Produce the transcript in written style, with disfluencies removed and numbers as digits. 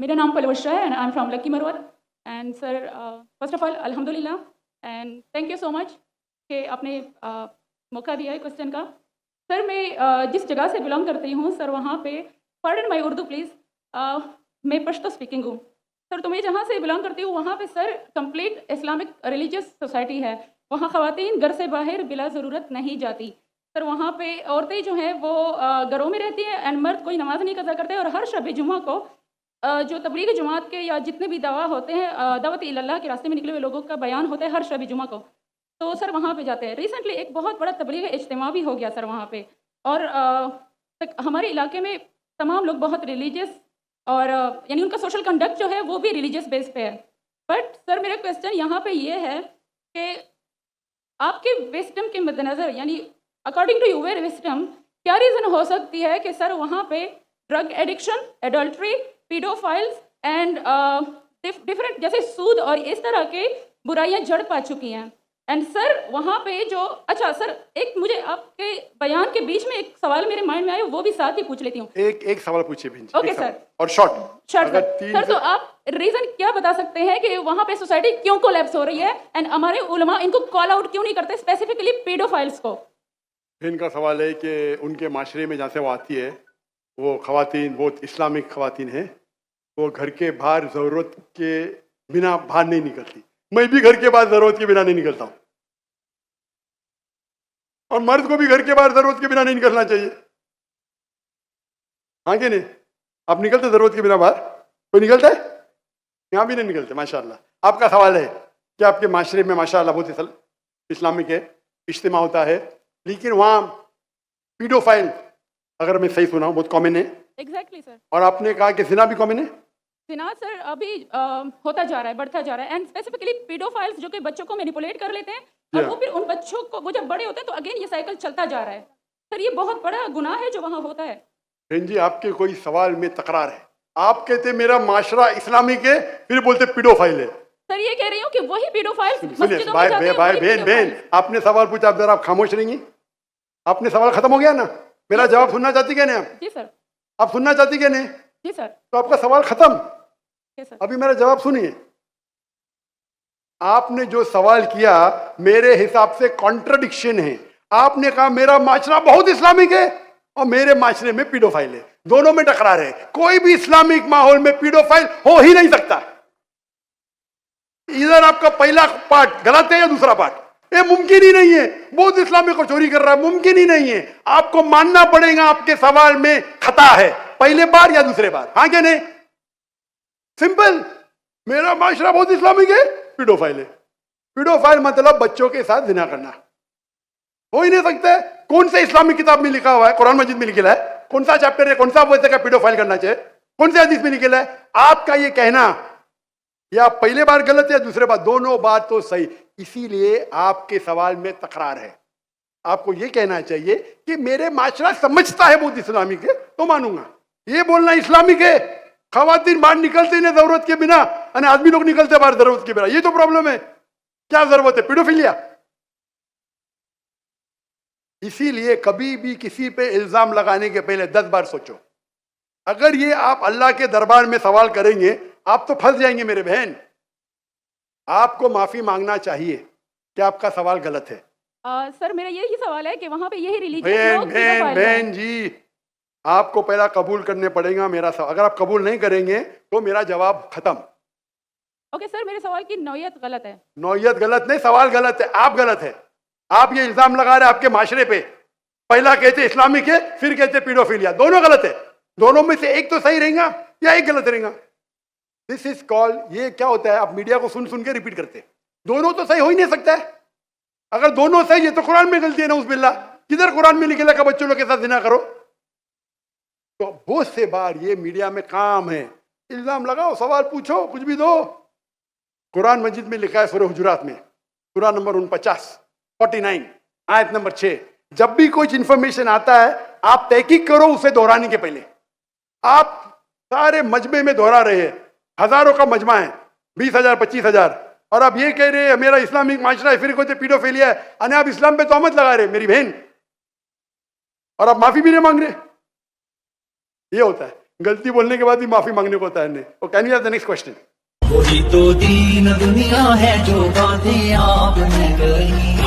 मेरा नाम पलवश्रा है and I am from Lakki Marwat and sir first of all अल्हम्दुलिल्लाह and thank you so much कि आपने मौका दिया है क्वेश्चन का। सर मैं जिस जगह से बिलोंग करती हूँ सर वहाँ पे पार्डन माई उर्दू प्लीज़, मैं पश्तो स्पीकिंग हूँ सर। तो मैं जहाँ से बिलोंग करती हूँ वहाँ पे sir complete Islamic religious society है। वहाँ ख़वातीन घर से बाहर बिला ज़रूरत नहीं जाती सर। वहाँ पे औरतें जो हैं वो घरों में रहती हैं एंड मर्द कोई नमाज़ नहीं कज़ा करते। और हर शब जुमा को जो तबलीग जमात के या जितने भी दवा होते हैं दावत इल्लल्लाह के रास्ते में निकले हुए लोगों का बयान होता है हर शब जुमा को, तो सर वहाँ पे जाते हैं। रिसेंटली एक बहुत बड़ा तबलीग इज्तिमा भी हो गया सर वहाँ पे, और हमारे इलाके में तमाम लोग बहुत रिलीजियस और यानी उनका सोशल कंडक्ट जो है वो भी रिलीजियस बेस पे है। बट सर मेरा क्वेश्चन यहाँ पे ये है कि आपके विस्डम के मद्देनज़र यानी अकॉर्डिंग टू यूर विस्डम क्या रीज़न हो सकती है कि सर वहाँ पे drug addiction, adultery, paedophiles and different जैसे सूद और इस तरह के बुराइयां जड़ पा चुकी हैं। एंड सर वहाँ पे जो अच्छा सर एक मुझे आपके बयान के बीच में एक सवाल मेरे माइंड में आया, वो भी साथ ही पूछ लेती हूँ। एक सवाल पूछिए बहन जी। ओके सर, और शॉर्ट सर तो आप रीजन क्या बता सकते हैं कि वहाँ पे सोसाइटी क्यों कोलैप्स हो रही है एंड हमारे उलमा इनको कॉल आउट क्यों नहीं करते, स्पेसिफिकली पीडोफाइल्स को? इनका सवाल है कि उनके माशरे में जहाँ से वो आती है वो खवातीन बहुत इस्लामिक खवातीन है, वो घर के बाहर ज़रूरत के बिना बाहर नहीं निकलती। मैं भी घर के बाहर ज़रूरत के बिना नहीं निकलता हूँ, और मर्द को भी घर के बाहर ज़रूरत के बिना नहीं निकलना चाहिए। हाँ कि नहीं? आप निकलते ज़रूरत के बिना बाहर? कोई निकलता है? यहाँ भी नहीं निकलते माशाल्लाह। आपका सवाल है कि आपके माशरे में माशाल्लाह बहुत इस्लामिक है, इज्तिमा होता है, लेकिन वहाँ पीडोफाइल, अगर मैं सही सुना हूँ, बहुत कॉमन है। Exactly sir. और आपने कहा कि जिना भी कॉमन है। जिना सर अभी होता जा रहा है, बढ़ता जा रहा है, एंड स्पेसिफिकली पीडोफाइल्स जो कि बच्चों को मैनिपुलेट कर लेते हैं और वो फिर उन बच्चों को वो जब बड़े होते हैं तो अगेन ये साइकिल चलता जा रहा है। सर ये बहुत बड़ा गुनाह है जो वहाँ होता है। बहन जी आपके कोई सवाल में तकरार है। आप कहते मेरा माशरा इस्लामिक है, फिर बोलते पीडोफाइल है। सर ये कह रही हूँ कि वही पीडोफाइल्स सुनिए भाई बहन, आपने सवाल पूछा, आप जरा आप खामोश रहेंगी? आपने सवाल खत्म हो गया ना? मेरा जवाब सुनना चाहती क्या नहीं आप? जी सर। आप सुनना चाहती क्या नहीं? जी सर। तो आपका सवाल खत्म। सर अभी मेरा जवाब सुनिए। आपने जो सवाल किया मेरे हिसाब से कॉन्ट्रडिक्शन है। आपने कहा मेरा माशरा बहुत इस्लामिक है और मेरे माशरे में पीडोफाइल है, दोनों में टकरार है। कोई भी इस्लामिक माहौल में पीडोफाइल हो ही नहीं सकता। इधर आपका पहला पार्ट गलत है या दूसरा पार्ट, ये मुमकिन ही नहीं है। बहुत इस्लामिक को चोरी कर रहा है, मुमकिन ही नहीं है। आपको मानना पड़ेगा आपके सवाल में खता है, पहले बार या दूसरे बार। हाँ क्या नहीं? सिंपल। मेरा माशरा बहुत इस्लामिक है, पीडोफाइल है। पीडोफाइल मतलब बच्चों के साथ जिना करना, हो ही नहीं सकता है। कौन से इस्लामिक किताब में लिखा हुआ है? कुरान मजीद में लिखा है? कौन सा चैप्टर है, कौन सा वैसे का पीडोफाइल करना चाहिए? कौन से हदीस में लिखा है? आपका ये कहना या पहले बार गलत है या दूसरे बार, दोनों बात तो सही। इसीलिए आपके सवाल में तकरार है। आपको ये कहना चाहिए कि मेरे माशरा समझता है बहुत इस्लामिक है तो मानूंगा। ये बोलना इस्लामिक है, खवातीन बाहर निकलते ही नहीं जरूरत के बिना, और आदमी लोग निकलते बाहर जरूरत के बिना, ये तो प्रॉब्लम है। क्या जरूरत है? पीडोफिलिया। इसीलिए कभी भी किसी पे इल्जाम लगाने के पहले 10 बार सोचो। अगर ये आप अल्लाह के दरबार में सवाल करेंगे आप तो फंस जाएंगे मेरे बहन। आपको माफी मांगना चाहिए कि आपका सवाल गलत है। सर मेरा यही सवाल है कि वहाँ पे यही रिलीजियस लोग बहन जी आपको पहला कबूल करने पड़ेगा मेरा सवाल। अगर आप कबूल नहीं करेंगे तो मेरा जवाब खत्म। ओके सर, मेरे सवाल की नौयत गलत है। नौयत गलत नहीं, सवाल गलत है, आप गलत है। आप ये इल्जाम लगा रहे हैं आपके माशरे पे। पहला कहते इस्लामिक है, फिर कहते पीडोफिलिया, दोनों गलत है। दोनों में से एक तो सही रहेगा या एक गलत रहेगा। दिस इज कॉल्ड, ये क्या होता है, आप मीडिया को सुन सुन के रिपीट करते हैं। दोनों तो सही हो ही नहीं सकता है। अगर दोनों सही है तो कुरान में गलती है ना, उस बिल्ला किधर कुरान में लिखे लगा बच्चों लोग के साथ जिना करो? तो बहुत से बार ये मीडिया में काम है, इल्जाम लगाओ, सवाल पूछो, कुछ भी दो। कुरान मजीद में लिखा है सूरह हुजुरात में, सूरह नंबर 49 आयत नंबर 6, जब भी कोई इंफॉर्मेशन आता है आप तहकीक करो उसे दोहराने के पहले। आप सारे मजमे में दोहरा रहे हैं, हजारों का मजमा है, 20,000 25,000, और आप ये कह रहे हैं मेरा इस्लामिक माशरा है, फिर कहते पीडोफिलिया है, अने आप इस्लाम पे तोहमत लगा रहे मेरी बहन, और आप माफी भी नहीं मांग रहे। ये होता है। गलती बोलने के बाद भी माफी मांगने को तैयार नहीं। और can you have the next question? वही तो दीन दुनिया है जो बातें आपने कही।